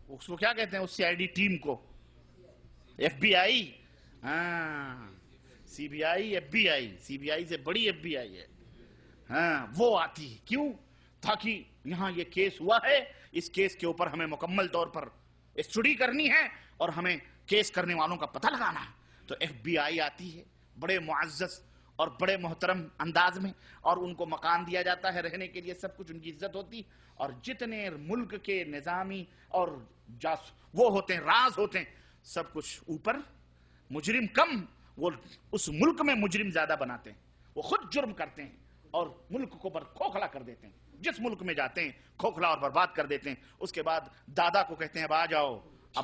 اس کو کیا کہتے ہیں اس سی آئی ڈی ٹیم کو؟ F B I. C B I F B I, C B I سے بڑی ایف بی آئی ہے. وہ آتی ہے. کیوں؟ تاکہ یہاں یہ کیس ہوا ہے، اس کیس کے اوپر ہمیں مکمل طور پر اسٹڈی کرنی ہے اور ہمیں کیس کرنے والوں کا پتہ لگانا ہے. تو ایف بی آئی آتی ہے بڑے معزز اور بڑے محترم انداز میں، اور ان کو مکان دیا جاتا ہے رہنے کے لیے، سب کچھ ان کی عزت ہوتی. اور جتنے ملک کے نظامی اور وہ ہوتے ہیں، راز ہوتے ہیں، سب کچھ اوپر. مجرم کم، وہ اس ملک میں مجرم زیادہ بناتے ہیں. وہ خود جرم کرتے ہیں اور ملک کو کھوکھلا کر دیتے ہیں. جس ملک میں جاتے ہیں کھوکھلا اور برباد کر دیتے ہیں. اس کے بعد دادا کو کہتے ہیں اب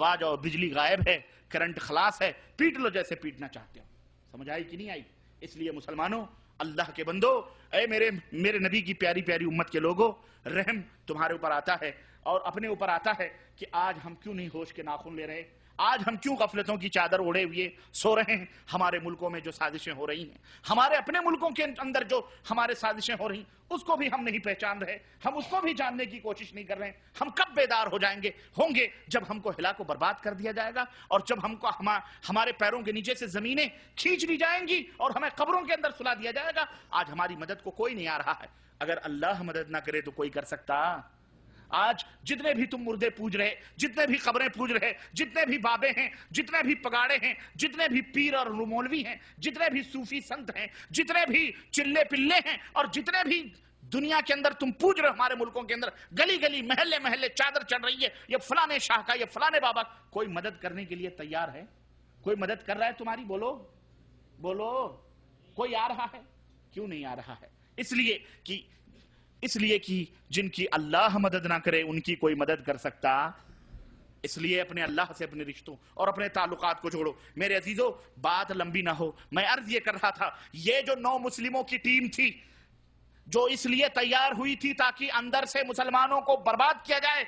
آ جاؤ، بجلی غائب ہے، کرنٹ خلاص ہے، پیٹ لو جیسے پیٹنا چاہتے ہو. سمجھ آئی کہ نہیں آئی؟ اس لیے مسلمانوں، اللہ کے بندو، اے میرے نبی کی پیاری پیاری امت کے لوگوں، رحم تمہارے اوپر آتا ہے اور اپنے اوپر آتا ہے کہ آج ہم کیوں نہیں ہوش کے ناخن لے رہے؟ آج ہم کیوں غفلتوں کی چادر اوڑھے ہوئے سو رہے ہیں؟ ہمارے ملکوں میں جو سازشیں ہو رہی ہیں، ہمارے اپنے ملکوں کے اندر جو ہمارے سازشیں ہو رہی ہیں، اس کو بھی ہم نہیں پہچان رہے، ہم اس کو بھی جاننے کی کوشش نہیں کر رہے ہیں. ہم کب بیدار ہوں گے جب ہم کو ہلاک و برباد کر دیا جائے گا، اور جب ہم کو ہمارے پیروں کے نیچے سے زمینیں کھینچ لی جائیں گی اور ہمیں قبروں کے اندر سلا دیا جائے گا. آج ہماری مدد کو کوئی نہیں آ رہا ہے. اگر اللہ مدد نہ کرے تو کوئی کر سکتا؟ آج جتنے بھی تم مردے پوج رہے، جتنے بھی قبریں پوج رہے، جتنے بھی بابے ہیں، جتنے بھی پگاڑے ہیں، جتنے بھی پیر اور مولوی ہیں، جتنے بھی صوفی سنت ہیں، جتنے بھی چلے پلے ہیں، اور جتنے بھی دنیا کے اندر تم پوج رہے ہو، ہمارے ملکوں کے اندر گلی گلی محلے محلے چادر چڑھ رہی ہے، یہ فلانے شاہ کا، یہ فلانے بابا. کوئی مدد کرنے کے لیے تیار ہے؟ کوئی مدد کر رہا ہے تمہاری؟ بولو. کوئی آ رہا ہے؟ کیوں نہیں آ رہا ہے؟ اس لیے کہ جن کی اللہ مدد نہ کرے ان کی کوئی مدد کر سکتا؟ اس لیے اپنے اللہ سے اپنے رشتوں اور اپنے تعلقات کو جوڑو. میرے عزیزو، بات لمبی نہ ہو، میں عرض یہ کر رہا تھا، یہ جو 9 مسلموں کی ٹیم تھی جو اس لیے تیار ہوئی تھی تاکہ اندر سے مسلمانوں کو برباد کیا جائے،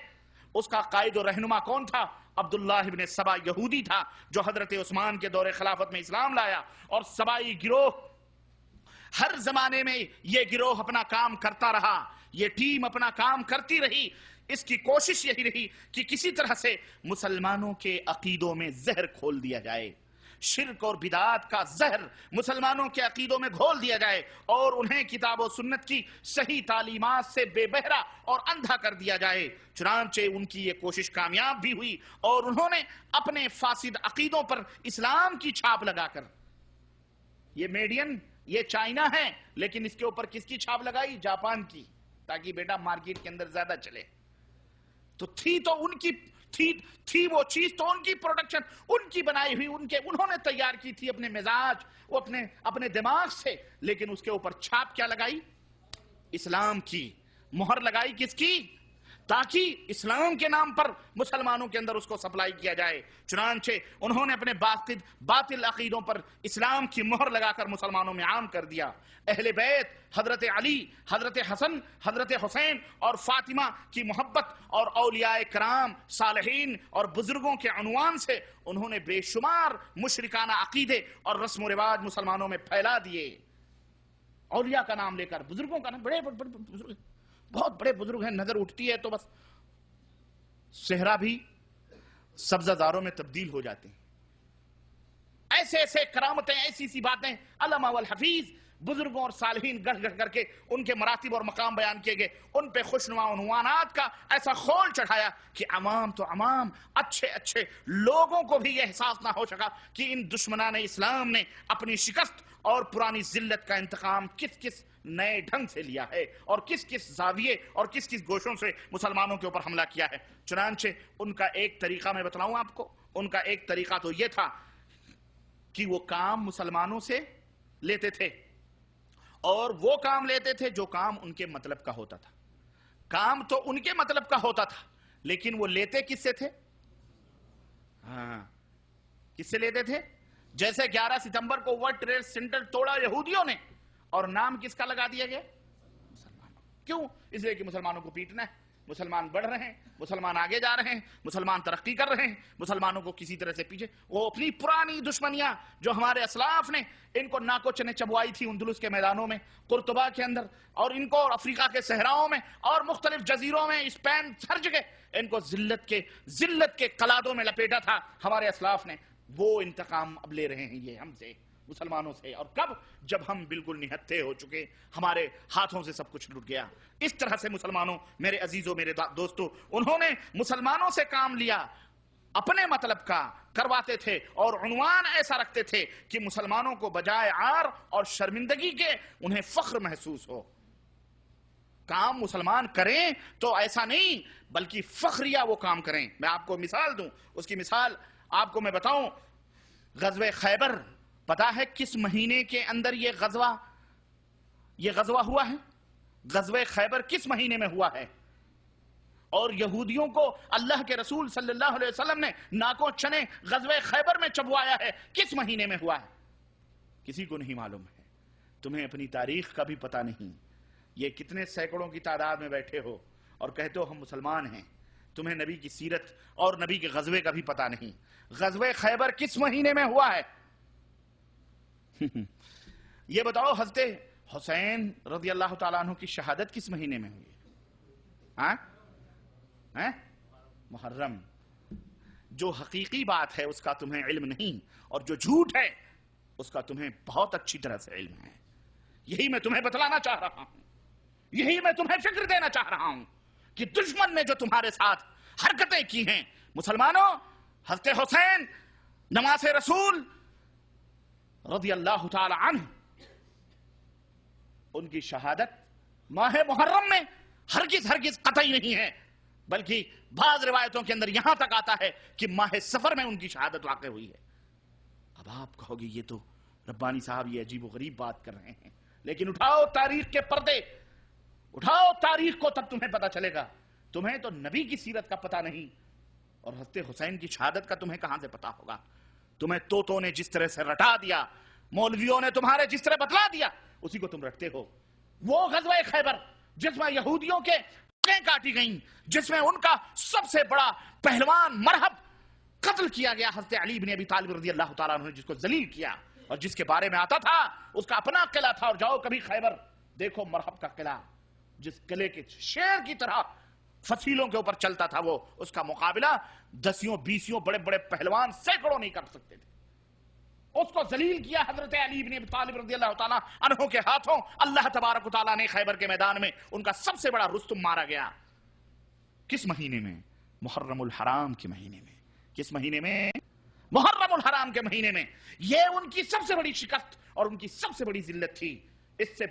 اس کا قائد و رہنما کون تھا؟ عبداللہ ابن سبا یہودی تھا، جو حضرت عثمان کے دور خلافت میں اسلام لایا. اور سبائی گروہ، ہر زمانے میں یہ گروہ اپنا کام کرتا رہا، یہ ٹیم اپنا کام کرتی رہی. اس کی کوشش یہی رہی کہ کسی طرح سے مسلمانوں کے عقیدوں میں زہر کھول دیا جائے، شرک اور بدعات کا زہر مسلمانوں کے عقیدوں میں گھول دیا جائے، اور انہیں کتاب و سنت کی صحیح تعلیمات سے بے بہرا اور اندھا کر دیا جائے. چنانچہ ان کی یہ کوشش کامیاب بھی ہوئی، اور انہوں نے اپنے فاسد عقیدوں پر اسلام کی چھاپ لگا کر، یہ میڈین، یہ چائنا ہے، لیکن اس کے اوپر کس کی چھاپ لگائی؟ جاپان کی، تاکہ بیٹا مارکیٹ کے اندر زیادہ چلے. تو ان کی تھی وہ چیز، تو ان کی پروڈکشن، ان کی بنائی ہوئی، انہوں نے تیار کی تھی اپنے مزاج، وہ اپنے دماغ سے، لیکن اس کے اوپر چھاپ کیا لگائی؟ اسلام کی مہر لگائی. کس کی؟ تاکہ اسلام کے نام پر مسلمانوں کے اندر اس کو سپلائی کیا جائے. چنانچہ انہوں نے اپنے باطل عقیدوں پر اسلام کی مہر لگا کر مسلمانوں میں عام کر دیا. اہل بیت، حضرت علی، حضرت حسن، حضرت حسین اور فاطمہ کی محبت، اور اولیاء کرام، صالحین اور بزرگوں کے عنوان سے انہوں نے بے شمار مشرکانہ عقیدے اور رسم و رواج مسلمانوں میں پھیلا دیے. اولیاء کا نام لے کر، بزرگوں کا نام، بڑے بزرگ، بہت بڑے بزرگ ہیں، نظر اٹھتی ہے تو بس صحرا بھی سبزہ زاروں میں تبدیل ہو جاتے ہیں. ایسے ایسے کرامتیں، ایسی باتیں علامہ والحفیظ بزرگوں اور صالحین گڑھ گڑھ کر کے ان کے مراتب اور مقام بیان کیے گئے. ان پہ خوشنما عنوانات کا ایسا خول چڑھایا کہ عوام تو عوام، اچھے لوگوں کو بھی یہ احساس نہ ہو سکا کہ ان دشمنان اسلام نے اپنی شکست اور پرانی ذلت کا انتقام کس نئے ڈھنگ سے لیا ہے، اور کس زاویے اور کس گوشوں سے مسلمانوں کے اوپر حملہ کیا ہے. چنانچہ ان کا ایک طریقہ میں بتلاؤں آپ کو، ان کا ایک طریقہ تو یہ تھا کہ وہ کام مسلمانوں سے لیتے تھے، اور وہ کام لیتے تھے جو کام ان کے مطلب کا ہوتا تھا. کام تو ان کے مطلب کا ہوتا تھا، لیکن وہ لیتے کس سے تھے؟ کس سے لیتے تھے؟ جیسے 11 ستمبر کو ورلڈ ٹریڈ سینٹر توڑا یہودیوں نے، اور نام کس کا لگا دیا گیا؟ مسلمانوں. کیوں؟ اس لیے کہ مسلمانوں کو پیٹنا ہے، مسلمان بڑھ رہے ہیں، مسلمان آگے جا رہے ہیں، مسلمان ترقی کر رہے ہیں، مسلمانوں کو کسی طرح سے پیچھے وہ اپنی پرانی دشمنیاں جو ہمارے اسلاف نے ان کو ناکوچ نے چبوائی تھی اندلس کے میدانوں میں، قرطبہ کے اندر، اور ان کو افریقہ کے صحراؤں میں اور مختلف جزیروں میں، اسپین، ہر جگہ ان کو ذلت کے قلادوں میں لپیٹا تھا ہمارے اسلاف نے، وہ انتقام اب لے رہے ہیں یہ ہم سے، مسلمانوں سے۔ اور کب؟ جب ہم بالکل نہتھے ہو چکے، ہمارے ہاتھوں سے سب کچھ لٹ گیا۔ اس طرح سے مسلمانوں، میرے عزیزوں، میرے دوستوں، انہوں نے مسلمانوں سے کام لیا، اپنے مطلب کا کرواتے تھے، اور عنوان ایسا رکھتے تھے کہ مسلمانوں کو بجائے عار اور شرمندگی کے انہیں فخر محسوس ہو۔ کام مسلمان کریں تو ایسا نہیں، بلکہ فخریہ وہ کام کریں۔ میں آپ کو مثال دوں، اس کی مثال آپ کو میں بتاؤں۔ غزوہ خیبر، پتا ہے کس مہینے کے اندر یہ غزوہ ہوا ہے؟ غزوہ خیبر کس مہینے میں ہوا ہے؟ اور یہودیوں کو اللہ کے رسول صلی اللہ علیہ وسلم نے ناکوں چنے غزوہ خیبر میں چبوایا ہے، کس مہینے میں ہوا ہے؟ کسی کو نہیں معلوم ہے۔ تمہیں اپنی تاریخ کا بھی پتہ نہیں، یہ کتنے سینکڑوں کی تعداد میں بیٹھے ہو اور کہتے ہو ہم مسلمان ہیں، تمہیں نبی کی سیرت اور نبی کے غزوے کا بھی پتہ نہیں۔ غزوہ خیبر کس مہینے میں ہوا ہے؟ یہ بتاؤ، حضرت حسین رضی اللہ تعالیٰ عنہ کی شہادت کس مہینے میں ہوئی؟ محرم۔ جو حقیقی بات ہے اس کا تمہیں علم نہیں، اور جو جھوٹ ہے اس کا تمہیں بہت اچھی طرح سے علم ہے۔ یہی میں تمہیں بتلانا چاہ رہا ہوں، یہی میں تمہیں فکر دینا چاہ رہا ہوں کہ دشمن نے جو تمہارے ساتھ حرکتیں کی ہیں، مسلمانوں، حضرت حسین نماز رسول رضی اللہ تعالی عنہ، ان کی شہادت ماہ محرم میں ہرگز قطعی نہیں ہے، بلکہ بعض روایتوں کے اندر یہاں تک آتا ہے کہ ماہ سفر میں ان کی شہادت واقع ہوئی ہے۔ اب آپ کہو گے یہ تو ربانی صاحب یہ عجیب و غریب بات کر رہے ہیں، لیکن اٹھاؤ تاریخ کے پردے، اٹھاؤ تاریخ کو، تب تمہیں پتہ چلے گا۔ تمہیں تو نبی کی سیرت کا پتہ نہیں، اور حضرت حسین کی شہادت کا تمہیں کہاں سے پتہ ہوگا؟ تمہیں توتوں نے جس طرح سے رٹا دیا، مولویوں نے تمہارے جس طرح بتلا دیا، اسی کو تم رکھتے ہو۔ وہ غزوہ خیبر جس میں یہودیوں کے ٹانگیں کاٹی گئیں، جس میں ان کا سب سے بڑا پہلوان مرہب قتل کیا گیا، حضرت علی بن ابی طالب رضی اللہ تعالیٰ عنہ نے جس کو ذلیل کیا، اور جس کے بارے میں آتا تھا اس کا اپنا قلعہ تھا، اور جاؤ کبھی خیبر دیکھو مرہب کا قلعہ، جس قلعے کے شیر کی طرح فصیلوں کے اوپر چلتا تھا وہ، اس کا مقابلہ 10-20 بڑے بڑے پہلوان سینکڑوں نہیں کر سکتے تھے۔ اس کو ذلیل کیا حضرت علی بن ابی طالب رضی اللہ تعالیٰ عنہ کے ہاتھوں۔ اللہ تبارک و تعالیٰ نے خیبر کے میدان میں ان کا سب سے بڑا رستم مارا گیا۔ کس مہینے میں؟ محرم الحرام کے مہینے میں۔ کس مہینے میں؟ محرم الحرام کے مہینے میں۔ یہ ان کی سب سے بڑی شکست اور ان کی سب سے بڑی ذلت تھی۔ اس سے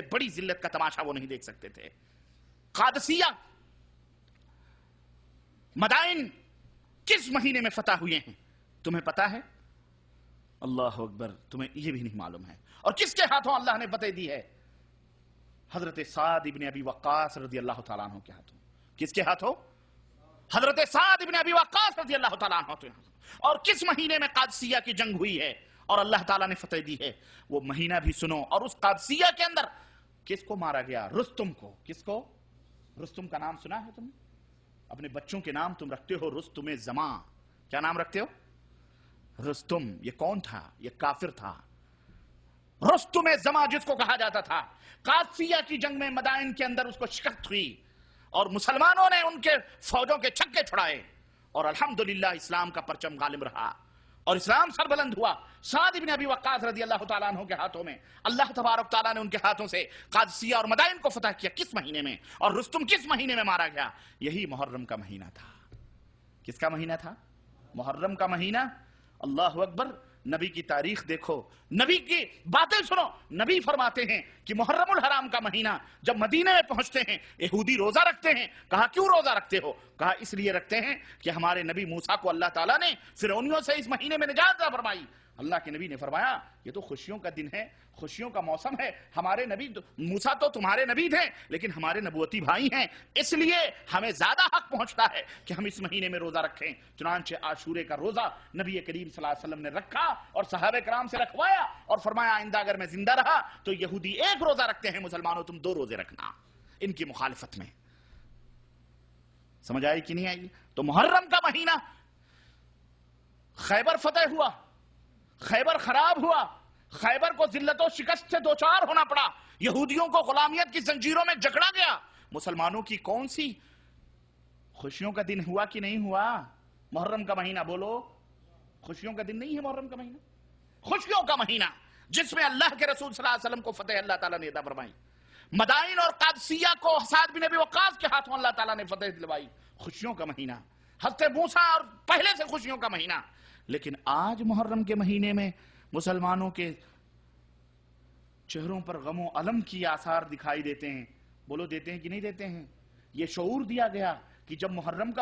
بڑی ذلت کا تماشا وہ نہیں دیکھ سکتے تھے۔ قادسیہ، مدائن کس مہینے میں فتح ہوئے ہیں تمہیں پتا ہے؟ اللہ اکبر، تمہیں یہ بھی نہیں معلوم ہے۔ اور کس کے ہاتھوں اللہ نے فتح دی ہے؟ حضرت سعد ابن ابی وقاص رضی اللہ تعالیٰ عنہ کے ہاتھوں۔ کس کے ہاتھوں؟ حضرت سعد ابن ابی وقاص رضی اللہ تعالیٰ عنہ کے ہاتھوں۔ اور کس مہینے میں قادسیہ کی جنگ ہوئی ہے اور اللہ تعالیٰ نے فتح دی ہے؟ وہ مہینہ بھی سنو۔ اور اس قادسیہ کے اندر کس کو مارا گیا؟ رستم کو۔ کس کو؟ رستم کا نام سنا ہے تم نے؟ اپنے بچوں کے نام تم رکھتے ہو رستم زمان۔ کیا نام رکھتے ہو؟ رستم۔ یہ کون تھا؟ یہ کافر تھا۔ رستم زمان جس کو کہا جاتا تھا، قادسیہ کی جنگ میں مدائن کے اندر اس کو شکست ہوئی، اور مسلمانوں نے ان کے فوجوں کے چھکے چھڑائے، اور الحمدللہ اسلام کا پرچم غالب رہا اور اسلام سربلند ہوا۔ سعد بن ابی وقاص رضی اللہ تعالیٰ عنہ کے ہاتھوں میں اللہ تبارک تعالیٰ نے ان کے ہاتھوں سے قادسیہ اور مدائن کو فتح کیا۔ کس مہینے میں؟ اور رستم کس مہینے میں مارا گیا؟ یہی محرم کا مہینہ تھا۔ کس کا مہینہ تھا؟ محرم کا مہینہ۔ اللہ اکبر۔ نبی کی تاریخ دیکھو، نبی کی باتیں سنو۔ نبی فرماتے ہیں کہ محرم الحرام کا مہینہ جب مدینے میں پہنچتے ہیں، یہودی روزہ رکھتے ہیں۔ کہا کیوں روزہ رکھتے ہو؟ کہا اس لیے رکھتے ہیں کہ ہمارے نبی موسیٰ کو اللہ تعالیٰ نے فرعونیوں سے اس مہینے میں نجات عطا فرمائی۔ اللہ کے نبی نے فرمایا یہ تو خوشیوں کا دن ہے، خوشیوں کا موسم ہے، ہمارے نبی موسیٰ تو تمہارے نبی تھے لیکن ہمارے نبوتی بھائی ہیں، اس لیے ہمیں زیادہ حق پہنچتا ہے کہ ہم اس مہینے میں روزہ رکھیں۔ چنانچہ عاشورے کا روزہ نبی کریم صلی اللہ علیہ وسلم نے رکھا اور صحابہ کرام سے رکھوایا اور فرمایا آئندہ اگر میں زندہ رہا تو یہودی ایک روزہ رکھتے ہیں، مسلمانوں تم 2 روزے رکھنا، ان کی مخالفت میں۔ سمجھ آئی کہ نہیں آئی؟ تو محرم کا مہینہ، خیبر فتح ہوا، خیبر خراب ہوا، خیبر کو ذلت و شکست سے دوچار ہونا پڑا، یہودیوں کو غلامیت کی زنجیروں میں جکڑا گیا، مسلمانوں کی کون سی خوشیوں کا دن ہوا کہ نہیں ہوا؟ محرم کا مہینہ، بولو خوشیوں کا دن نہیں ہے محرم کا مہینہ؟ خوشیوں کا مہینہ جس میں اللہ کے رسول صلی اللہ علیہ وسلم کو فتح اللہ تعالیٰ نے عطا فرمائی، مدائن اور قادسیہ کو سعد بن ابی وقاص کے ہاتھوں اللہ تعالیٰ نے فتح دلوائی، خوشیوں کا مہینہ، حضرت موسیٰ اور پہلے سے خوشیوں کا مہینہ۔ لیکن آج محرم کے مہینے میں مسلمانوں کے چہروں پر غم و الم کی آثار دکھائی دیتے ہیں، بولو دیتے ہیں کہ نہیں دیتے ہیں؟ یہ شعور دیا گیا کہ جب محرم کا